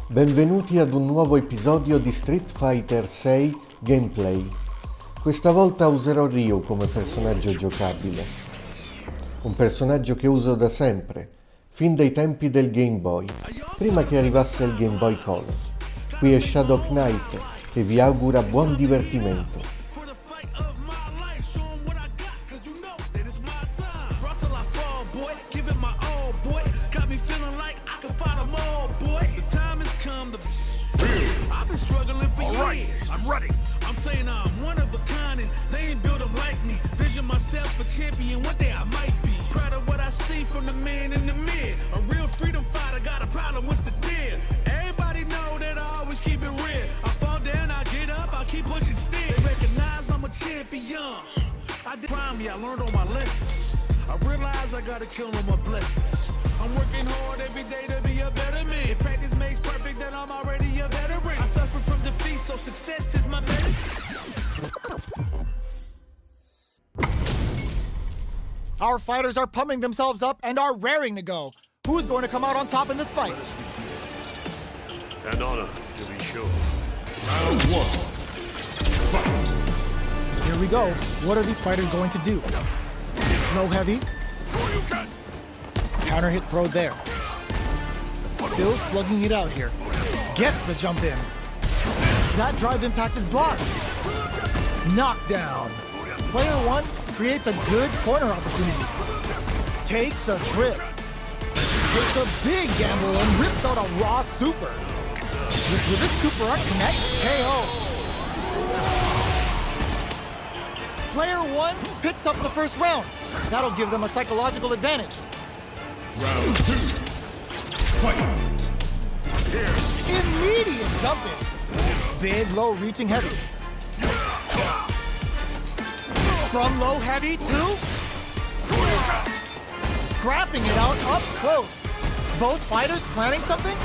Benvenuti ad un nuovo episodio di Street Fighter 6 Gameplay. Questa volta userò Ryu come personaggio giocabile. Un personaggio che uso da sempre, fin dai tempi del Game Boy, prima che arrivasse il Game Boy Color. Qui è Shadow Knight e vi augura buon divertimento. I'm saying I'm one of a kind and they ain't built them like me. Vision myself a champion, one day I might be. Proud of what I see from the man in the mid. A real freedom fighter, got a problem, what's the deal? Everybody know that I always keep it real. I fall down, I get up, I keep pushing still. They recognize I'm a champion. I did crime, yeah, I learned all my lessons. I realize I gotta kill all my blessings. I'm working hard every day to be a better man. If practice makes perfect, then I'm already a veteran. I suffer from defeat, so success is my medicine. Our fighters are pumping themselves up and are raring to go. Who's going to come out on top in this fight? An honor, to be sure. Round one. Fight. Here we go. What are these fighters going to do? Low heavy. Counter hit throw there. Still slugging it out here. Gets the jump in. That drive impact is blocked. Knockdown. Player one creates a good corner opportunity. Takes a trip. Takes a big gamble and rips out a raw super. With this super art connect, KO. Player one picks up the first round. That'll give them a psychological advantage. Round two. Fight. Immediate jumping. Big, low, reaching heavy. From low heavy to scrapping it out up close. Both fighters planning something?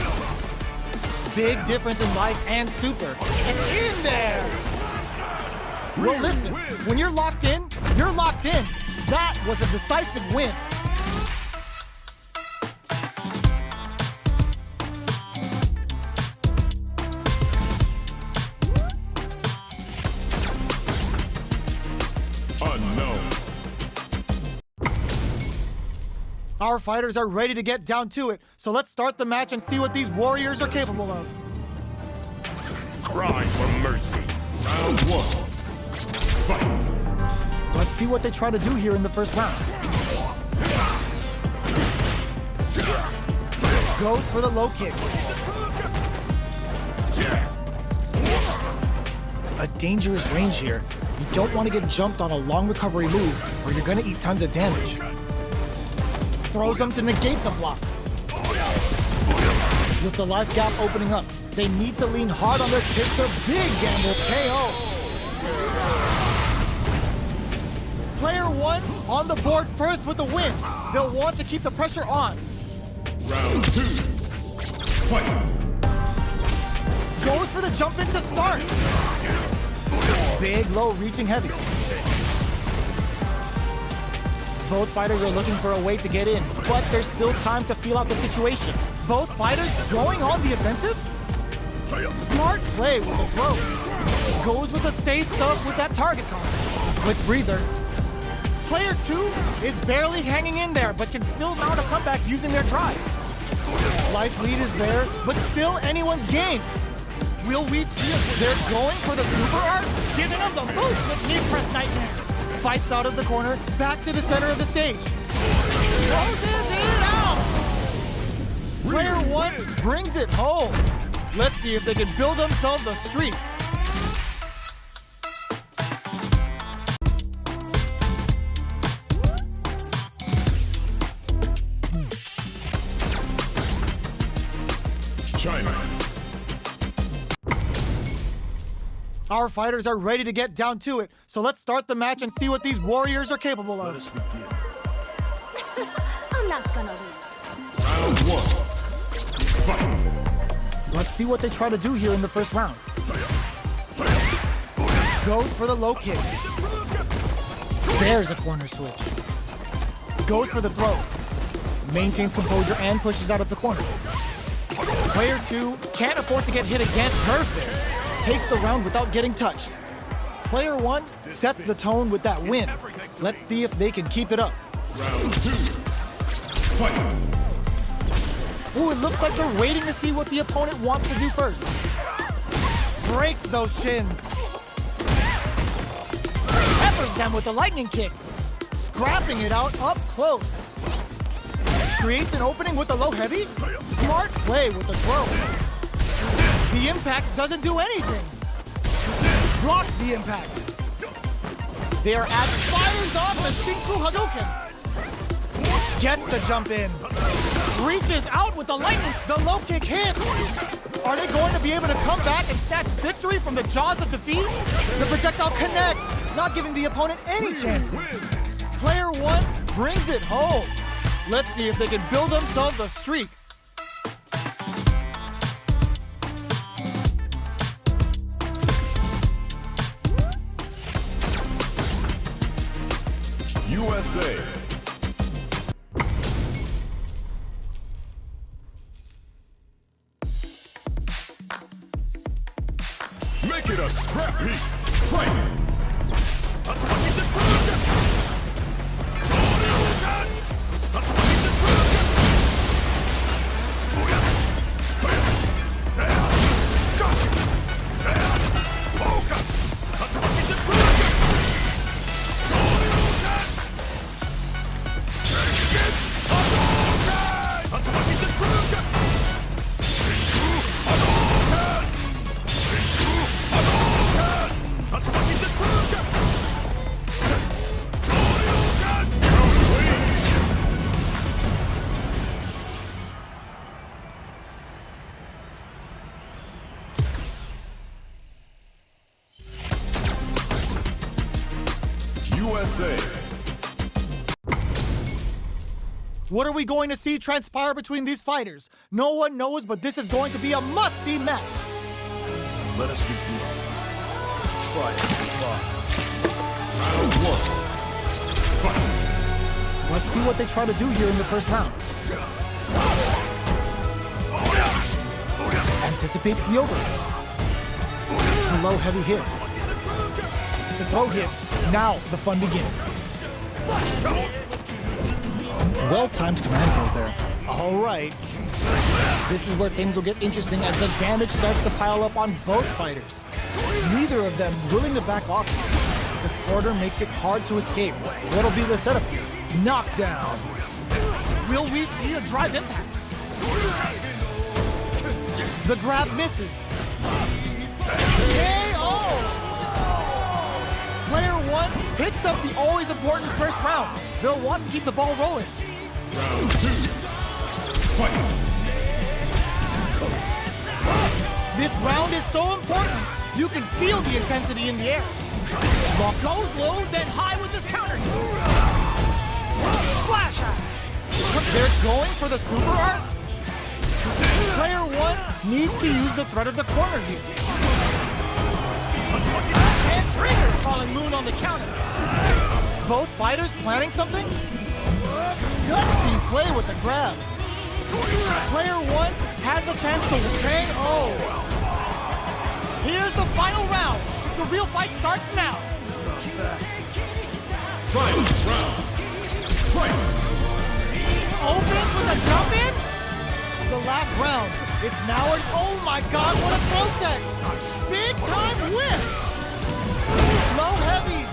Big difference in life and super. And in there! Well, listen, when you're locked in, you're locked in. That was a decisive win. Our fighters are ready to get down to it, so let's start the match and see what these warriors are capable of. Cry for mercy. Round one. Fight. Let's see what they try to do here in the first round. Goes for the low kick. A dangerous range here. You don't want to get jumped on a long recovery move, or you're going to eat tons of damage. Throws them to negate the block. With the life gap opening up, they need to lean hard on their kicks. A big gamble KO. Player one on the board first with the win. They'll want to keep the pressure on. Round two. Fight. Goes for the jump in to start. Big, low, reaching heavy. Both fighters are looking for a way to get in, but there's still time to feel out the situation. Both fighters going on the offensive? Smart play with the throw. Goes with the safe stuff with that target combo. Quick breather. Player two is barely hanging in there, but can still mount a comeback using their drive. Life lead is there, but still anyone's game. Will we see if they're going for the super art? Giving them the boost with knee press nightmare. Fights out of the corner, back to the center of the stage. Closes it out! Player one brings it home. Let's see if they can build themselves a streak. China. Our fighters are ready to get down to it, so let's start the match and see what these warriors are capable of. I'm not gonna lose. Round one. Fight. Let's see what they try to do here in the first round. Goes for the low kick. There's a corner switch. Goes for the throw. Maintains composure and pushes out of the corner. Player 2 can't afford to get hit again. Perfect. Takes the round without getting touched. Player 1 sets the tone with that win. Let's see if they can keep it up. Round 2. Fight. Ooh, it looks like they're waiting to see what the opponent wants to do first. Breaks those shins. Peppers them with the lightning kicks. Scrapping it out up close. Creates an opening with the low heavy. Smart play with the throw. The impact doesn't do anything. Blocks the impact. They are as fires off the Shinku Hadouken. Gets the jump in. Reaches out with the lightning. The low kick hits. Are they going to be able to come back and snatch victory from the jaws of defeat? The projectile connects, not giving the opponent any chances. Player 1 brings it home. Let's see if they can build themselves a streak. USA. Make it a scrappy fight. USA. What are we going to see transpire between these fighters? No one knows, but this is going to be a must-see match. Let us begin. Try it. Round 1. Fight. Let's see what they try to do here in the first round. Anticipates the overhead. The low heavy hits. The throw hits. Now the fun begins. Well-timed command throw there. All right. This is where things will get interesting as the damage starts to pile up on both fighters. Neither of them willing to back off. The corner makes it hard to escape. What'll be the setup here? Knockdown. Will we see a drive impact? The grab misses. KO! Player 1 picks up the always important first round. They'll want to keep the ball rolling. Round 2. Fight. This round is so important. You can feel the intensity in the air. Ball goes low, then high with this counter. Splash axe. They're going for the super art. Player 1 needs to use the threat of the corner here. And triggers falling moon on the counter. Both fighters planning something? Gutsy play with the grab. Player 1 has the chance to KO. Here's the final round. The real fight starts now. Final round. Fight. Open with a jump in. The last round. It's now an oh my god, what a throw tech. Big time win. Low heavy.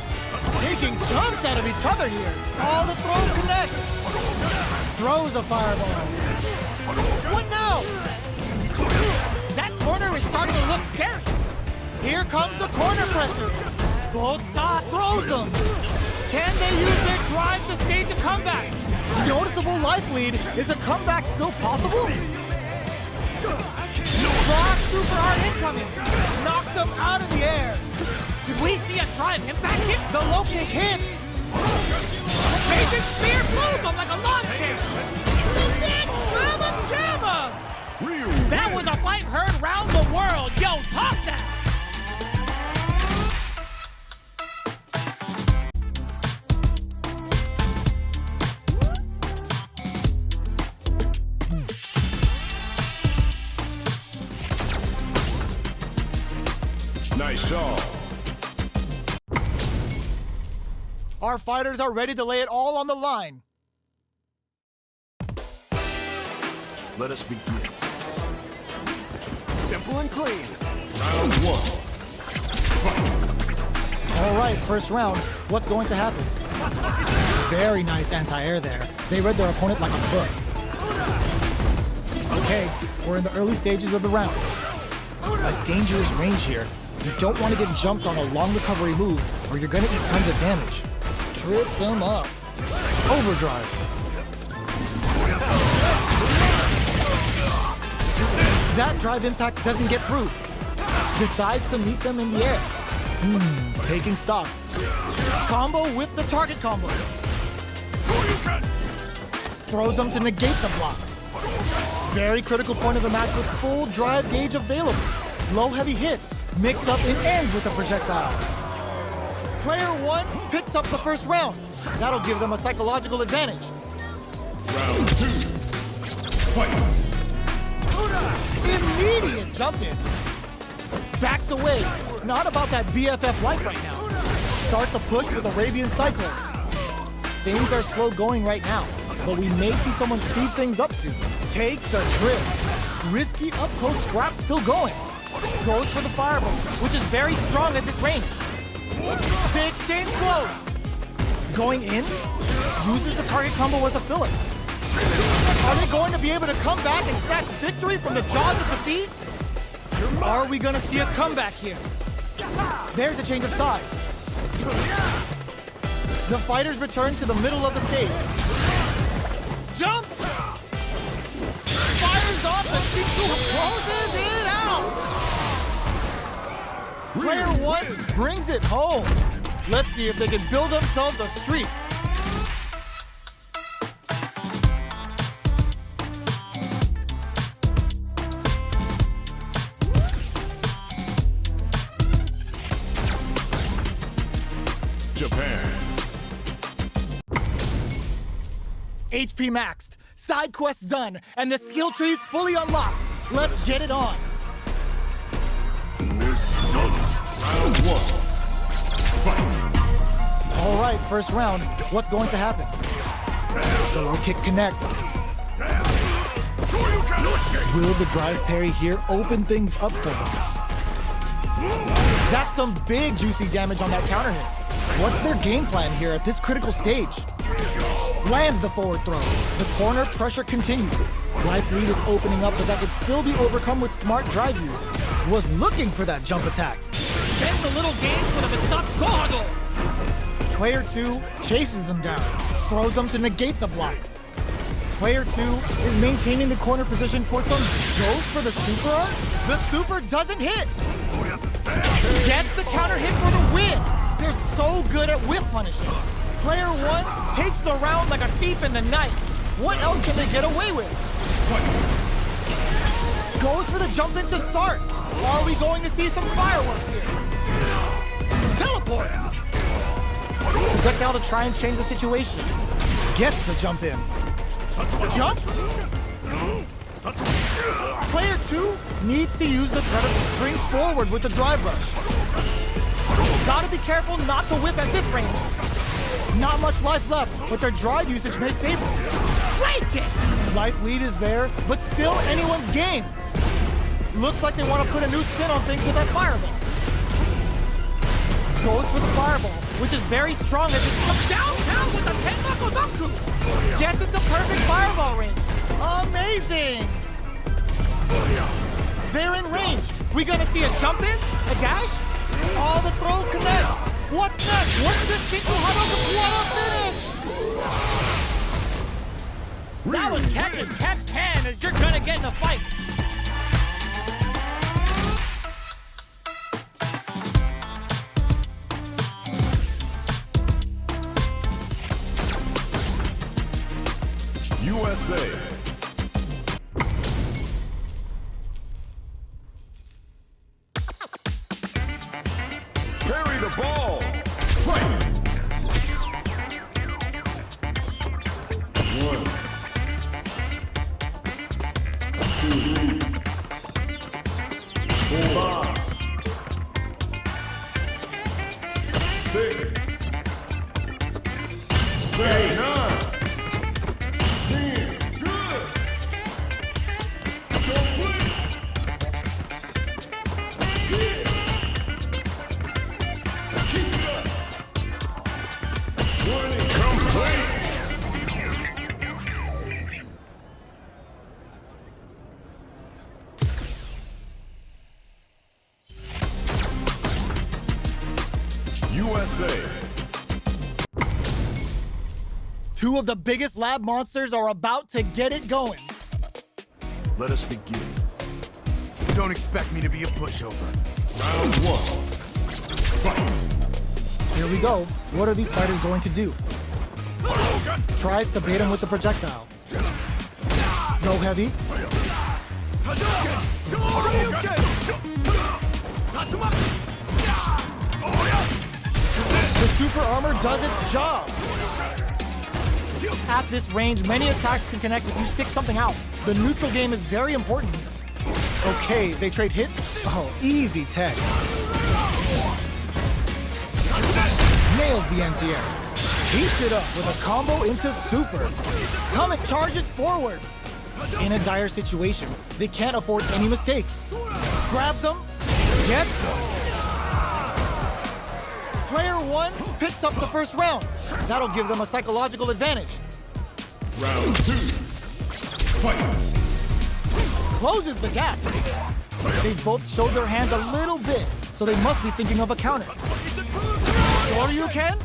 Taking chunks out of each other here. All the throw connects. Throws a fireball. What now? That corner is starting to look scary. Here comes the corner pressure. Both sides throws them. Can they use their drive to stage a comeback? Noticeable life lead. Is a comeback still possible? Rock super hard incoming. Knocked them out of the air. Did we see a drive impact hit? The low kick hits. Raging spear blows them like a lawn chair. The big slamma jamma. That was a fight heard round the world. Yo, top that. Nice shot. Our fighters are ready to lay it all on the line. Let us begin. Simple and clean. Round one. All right, first round. What's going to happen? Very nice anti-air there. They read their opponent like a book. Okay, we're in the early stages of the round. A dangerous range here. You don't want to get jumped on a long recovery move or you're going to eat tons of damage. Trips him up. Overdrive. That drive impact doesn't get through. Decides to meet them in the air. Taking stock. Combo with the target combo. Throws them to negate the block. Very critical point of the match with full drive gauge available. Low heavy hits mix up and ends with a projectile. Player one picks up the first round. That'll give them a psychological advantage. Round two. Fight. Immediate jump in. Backs away. Not about that BFF life right now. Start the push with Arabian Cyclone. Things are slow going right now, but we may see someone speed things up soon. Takes a trip. Risky up close scrap still going. Goes for the fireball, which is very strong at this range. The exchange blows. Going in, uses the target combo as a filler. Are they going to be able to come back and snatch victory from the jaws of defeat? Are we going to see a comeback here? There's a change of sides. The fighters return to the middle of the stage. Jumps! Fires off the Chiku, closes it out! Player one brings it home. Let's see if they can build themselves a streak. Japan. HP maxed, side quests done, and the skill tree's fully unlocked. Let's get it on. Round one. Fight. All right, first round. What's going to happen? The low kick connects. Will the drive parry here open things up for them? That's some big juicy damage on that counter hit. What's their game plan here at this critical stage? Lands the forward throw. The corner pressure continues. Life lead is opening up, but that could still be overcome with smart drive use. Was looking for that jump attack. Ends the little game for the sguardo. Player two chases them down. Throws them to negate the block. Player two is maintaining the corner position for some. Goes for the super art. The super doesn't hit. Gets the counter hit for the win. They're so good at whip punishing. Player one takes the round like a thief in the night. What else can they get away with? Goes for the jump in to start. Are we going to see some fireworks here? Teleport. Projectile to try and change the situation. Gets the jump in. Jumps. Player two needs to use the threat of springs forward with the drive rush. Gotta be careful not to whip at this range. Not much life left, but their drive usage may save them. Break it! Life lead is there, but still anyone's game. Looks like they want to put a new spin on things with that fireball. Goes for the fireball, which is very strong as it comes down with the Tenmaku Zaku. Gets it to perfect fireball range. Amazing! They're in range. We gonna see a jump in? A dash? All the throw connects. What's next? What's this Chiku Hadoken? What a finish! That was catch as catch can as you're gonna get in a fight. USA. Parry the ball. Fight. 1, 2, 3, 4, 5, 6, 7, 9, 10. Good. Complete. Yeah. Keep it up. 20. Complete. USA. Two of the biggest lab monsters are about to get it going. Let us begin. Don't expect me to be a pushover. Round 1. Fight. Here we go. What are these fighters going to do? Tries to bait him with the projectile. Go heavy. The super armor does its job. At this range, many attacks can connect if you stick something out. The neutral game is very important here. Okay, they trade hits. Oh, easy tech. Nails the anti-air. Heats it up with a combo into super. Comet charges forward. In a dire situation, they can't afford any mistakes. Grabs them, gets them. Player 1 picks up the first round. That'll give them a psychological advantage. Round 2. Fight. Closes the gap. They both showed their hands a little bit, so they must be thinking of a counter. Sure you can?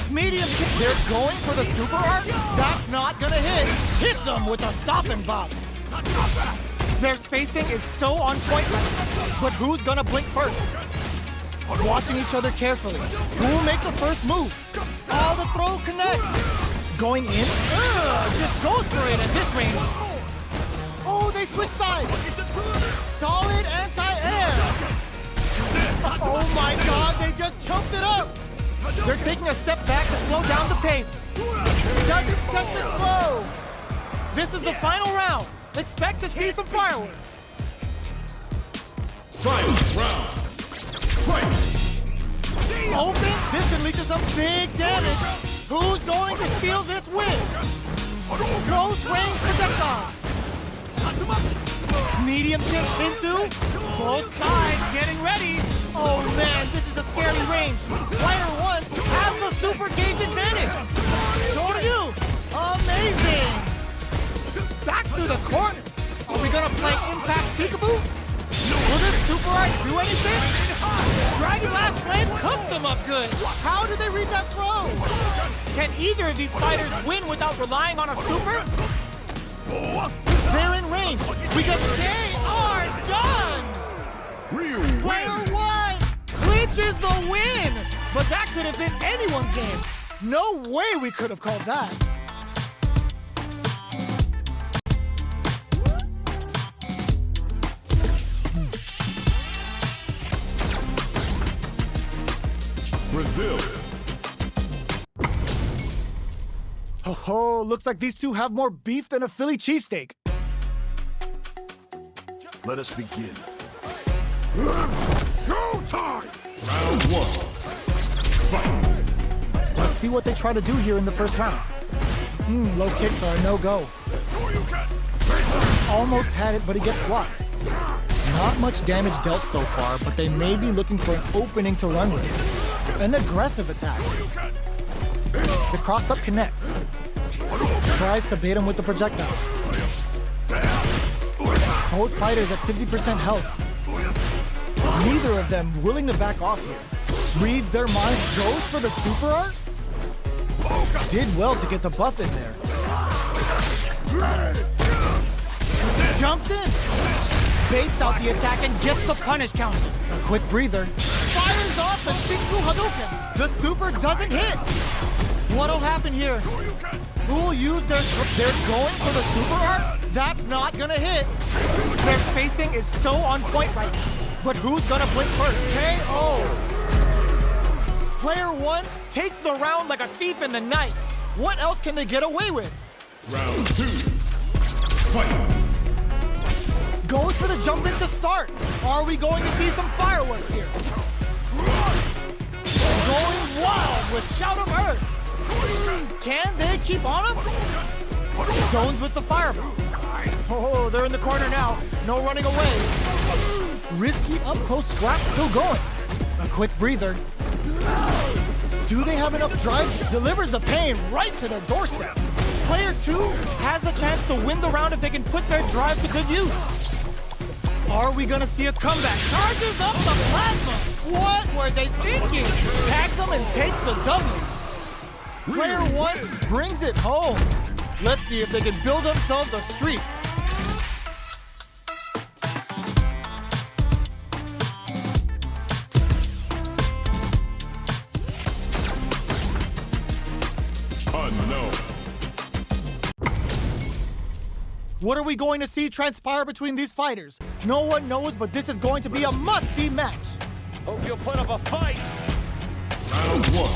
Medium kick. They're going for the super art? That's not gonna hit. Hits them with a stop and bop. Their spacing is so on point, but who's gonna blink first? Watching each other carefully. Who will make the first move? Oh, the throw connects. Going in? Just goes for it at this range. Oh, they switch sides. Solid anti-air. Oh my god, they just choked it up. They're taking a step back to slow down the pace. Doesn't touch the flow. This is the final round. Expect to see some fireworks. Final round. Fight. Open, this can lead to some big damage. Who's going to steal this win? Close range projectile. Medium kick into. Both sides getting ready. Oh man, this is a scary range. Player 1 has the super gauge advantage. Shoryu, amazing. Back to the corner. Are we gonna play Impact Peekaboo? Will this super art do anything? Dragon Last Flame cooks them up good. How did they read that throw? Can either of these fighters win without relying on a super? They're in range because they are done. Player 1 clinches the win. But that could have been anyone's game. No way we could have called that. Brazil. Oh, looks like these two have more beef than a Philly cheesesteak. Let us begin. Showtime! Round 1. Fight! Let's see what they try to do here in the first round. Low kicks are a no-go. Almost had it, but he gets blocked. Not much damage dealt so far, but they may be looking for an opening to run with. An aggressive attack. The cross-up connects. Tries to bait him with the projectile. Both fighters at 50% health. Neither of them willing to back off here. Reads their mind, goes for the super art. Did well to get the buff in there. Jumps in. Baits out the attack and gets the punish counter. A quick breather. Fires off the Shinku Hadouken. The super doesn't hit. What'll happen here? Who will use their... They're going for the super art? That's not gonna hit. Their spacing is so on point right now. But who's gonna blink first? KO! Player 1 takes the round like a thief in the night. What else can they get away with? Round 2. Fight! Goes for the jump in to start. Are we going to see some fireworks here? going wild with Shout of Earth. Can they keep on him? Zones with the fireball. Oh, they're in the corner now. No running away. Risky up-close scrap still going. A quick breather. Do they have enough drive? Delivers the pain right to their doorstep. Player 2 has the chance to win the round if they can put their drive to good use. Are we gonna see a comeback? Charges up the plasma. What were they thinking? Tags them and takes the W. Player 1 brings it home. Let's see if they can build themselves a streak. Unknown. What are we going to see transpire between these fighters? No one knows, but this is going to be a must-see match. Hope you'll put up a fight. Round 1.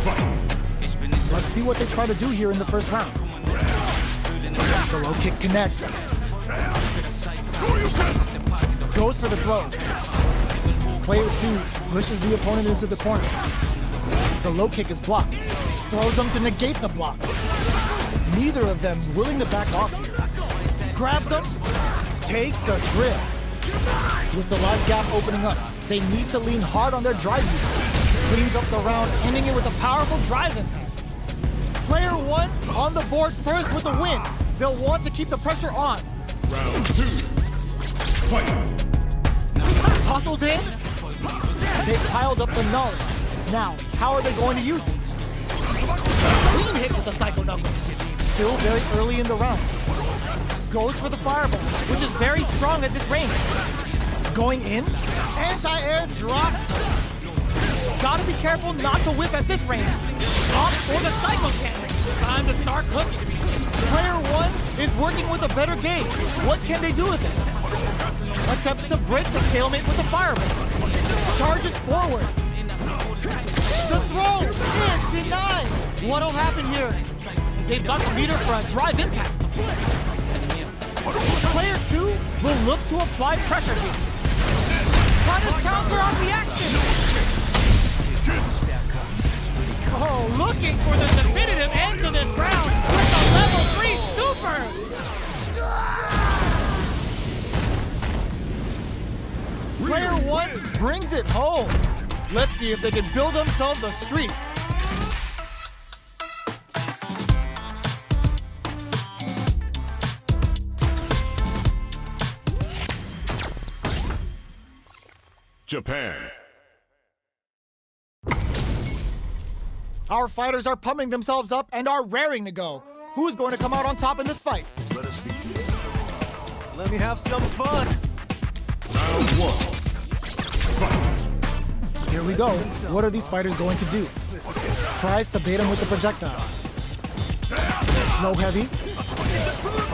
Fight. Let's see what they try to do here in the first round. The low kick connects. Goes for the throw. Player 2 pushes the opponent into the corner. The low kick is blocked. Throws them to negate the block. Neither of them willing to back off here. Grabs them. Takes a trip. With the live gap opening up, they need to lean hard on their drive use. Cleans up the round, ending it with a powerful drive impact. Player 1 on the board first with a win. They'll want to keep the pressure on. Round 2. Fight. Hustles in. They piled up the knowledge. Now, how are they going to use it? Clean hit with the psycho knuckle. Still very early in the round. Goes for the fireball, which is very strong at this range. Going in. Anti-air drops. Gotta be careful not to whip at this range. Off for the psycho cannon. Time to start cooking. Player 1 is working with a better gauge. What can they do with it? Attempts to break the stalemate with the fireball. Charges forward. The throw is denied. What'll happen here? They've got the meter for a drive impact. Player 2 will look to apply pressure here. Try to counter on the action. Oh, looking for the definitive end to this round with a level 3 super! Player 1 brings it home. Let's see if they can build themselves a streak. Japan. Our fighters are pumping themselves up and are raring to go. Who's going to come out on top in this fight? Let me have some fun. Round 1. Fight. Here we go. What are these fighters going to do? Tries to bait him with the projectile. Low heavy.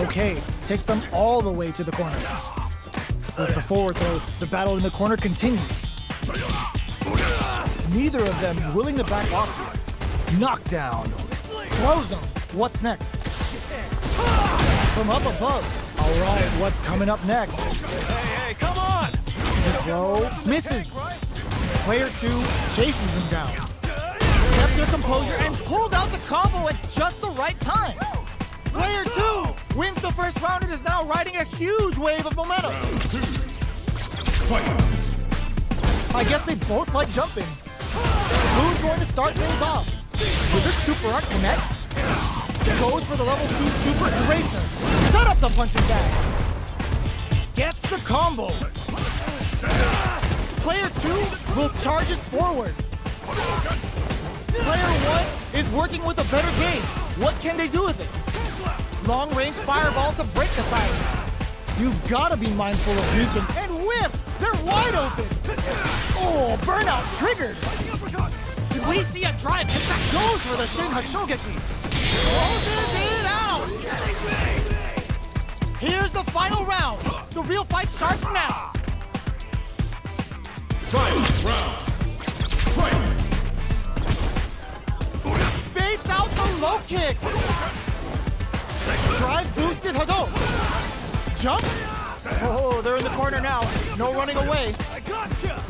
Okay, takes them all the way to the corner. With the forward throw, the battle in the corner continues. Neither of them willing to back off here. Knockdown. Throws him. What's next? From up above. All right, what's coming up next? Hey, come on! The throw misses. Player 2 chases them down. Kept their composure and pulled out the combo at just the right time. Player 2 wins the first round and is now riding a huge wave of momentum. Round 2. Fight. I guess they both like jumping. Who's going to start things off? Will this super art connect? Goes for the level 2 super eraser. Set up the punching bag. Gets the combo. Player 2 will charges forward. Player 1 is working with a better gauge. What can they do with it? Long range fireball to break the silence. You've got to be mindful of reaching and whiffs. They're wide open. Oh, burnout triggered. Did we see a drive? It goes for the Shin Hashogeki. Closes it out. Here's the final round. The real fight starts now. Final round. Fight. Baits out the low kick. Drive boosted Hadouken. Jump. Oh, they're in the corner now. No running away.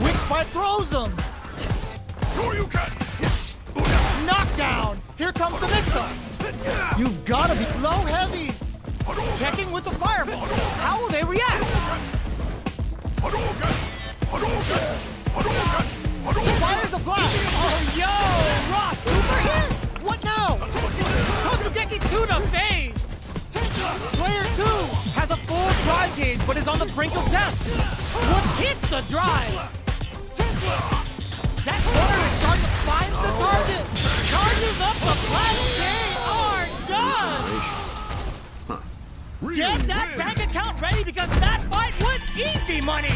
Witch fight throws them. Knockdown! Here comes the mix-up! You've gotta be low heavy! Checking with the fireball. How will they react? Fires a blast! Oh, yo! Ross, super hit! What now? Kotsugeki to the face! Player 2 has a full drive gauge but is on the brink of death. What hits the drive? That corner is starting to find the target. Charges up the blast. They are done! Get that bank account ready because that fight was easy money!